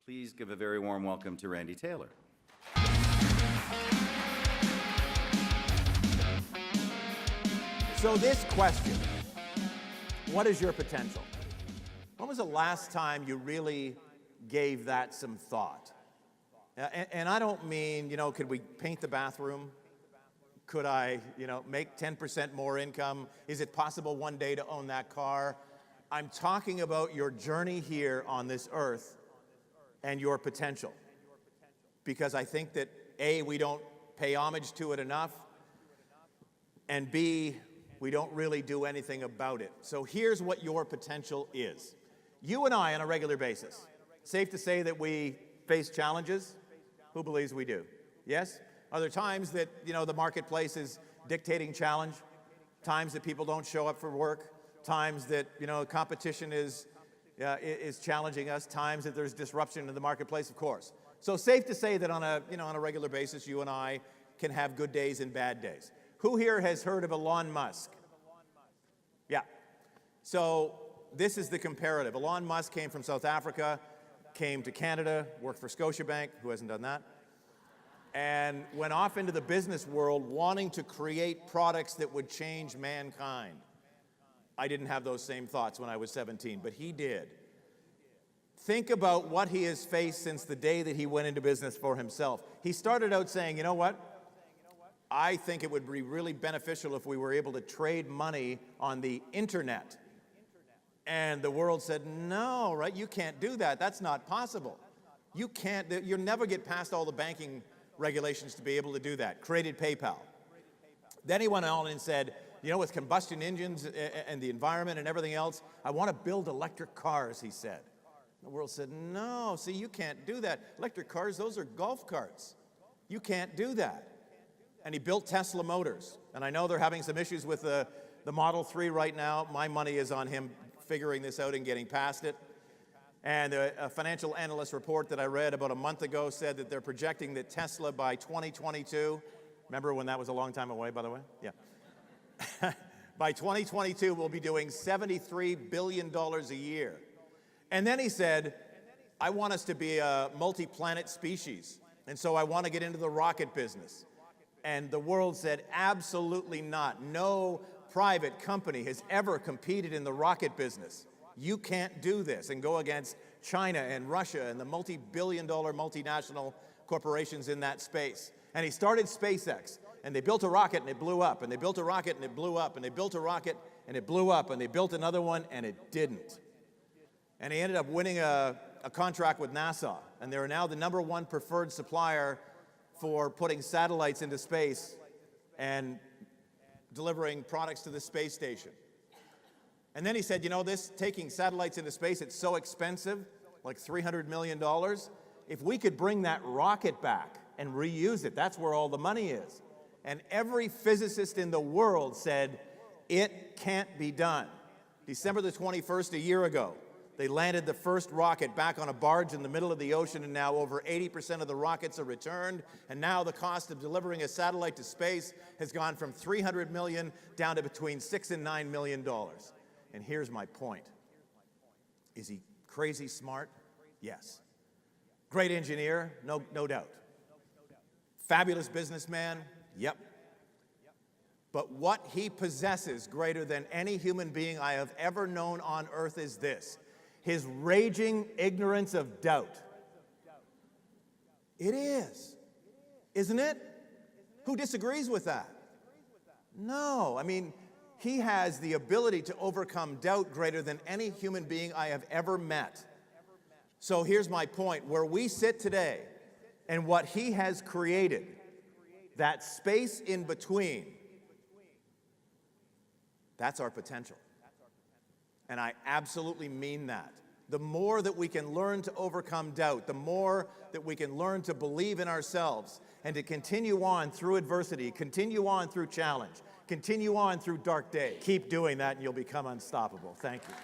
Please give a very warm welcome to Randy Taylor. So this question, what is your potential? When was the last time you really gave that some thought? And I don't mean, could we paint the bathroom? Could I, make 10% more income? Is it possible one day to own that car? I'm talking about your journey here on this earth and your potential. Because I think that A, we don't pay homage to it enough, and B, we don't really do anything about it. So here's what your potential is. You and I on a regular basis, safe to say that we face challenges? Who believes we do? Yes? Are there times that, the marketplace is dictating challenge? Times that people don't show up for work? Times that, competition is challenging us? Times that there's disruption in the marketplace? Of course. So safe to say that on a regular basis, you and I can have good days and bad days. Who here has heard of Elon Musk? Yeah. So this is the comparative. Elon Musk came from South Africa, came to Canada, worked for Scotiabank, who hasn't done that, and went off into the business world wanting to create products that would change mankind. I didn't have those same thoughts when I was 17, but he did. Think about what he has faced since the day that he went into business for himself. He started out saying, you know what? I think it would be really beneficial if we were able to trade money on the internet. And the world said, no, right? You can't do that. That's not possible. You'll never get past all the banking regulations to be able to do that. Created PayPal. Then he went on and said, with combustion engines and the environment and everything else, I want to build electric cars, he said. The world said, no, see, you can't do that. Electric cars, those are golf carts. You can't do that. And he built Tesla Motors. And I know they're having some issues with the Model 3 right now. My money is on him figuring this out and getting past it. And a financial analyst report that I read about a month ago said that they're projecting that Tesla by 2022, remember when that was a long time away, by the way? Yeah. By 2022, we'll be doing $73 billion a year. And then he said, I want us to be a multi-planet species. And so I want to get into the rocket business. And the world said, absolutely not. No private company has ever competed in the rocket business. You can't do this and go against China and Russia and the multi-billion-dollar multinational corporations in that space. And he started SpaceX, and they built a rocket and it blew up, and they built a rocket and it blew up, and they built a rocket and it blew up, and they built another one and it didn't. And he ended up winning a contract with NASA, and they're now the #1 preferred supplier for putting satellites into space and delivering products to the space station. And then he said, this taking satellites into space, it's so expensive, like $300 million. If we could bring that rocket back and reuse it, that's where all the money is. And every physicist in the world said, it can't be done. December the 21st, a year ago, they landed the first rocket back on a barge in the middle of the ocean, and now over 80% of the rockets are returned. And now the cost of delivering a satellite to space has gone from $300 million down to between $6 and $9 million. And here's my point. Is he crazy smart? Yes. Great engineer? No doubt. Fabulous businessman? Yep. But what he possesses greater than any human being I have ever known on earth is this: his raging ignorance of doubt. It is. Isn't it? Who disagrees with that? No. I mean, he has the ability to overcome doubt greater than any human being I have ever met. So here's my point. Where we sit today and what he has created, that space in between, that's our potential. And I absolutely mean that. The more that we can learn to overcome doubt, the more that we can learn to believe in ourselves and to continue on through adversity, continue on through challenge, continue on through dark days. Keep doing that and you'll become unstoppable. Thank you.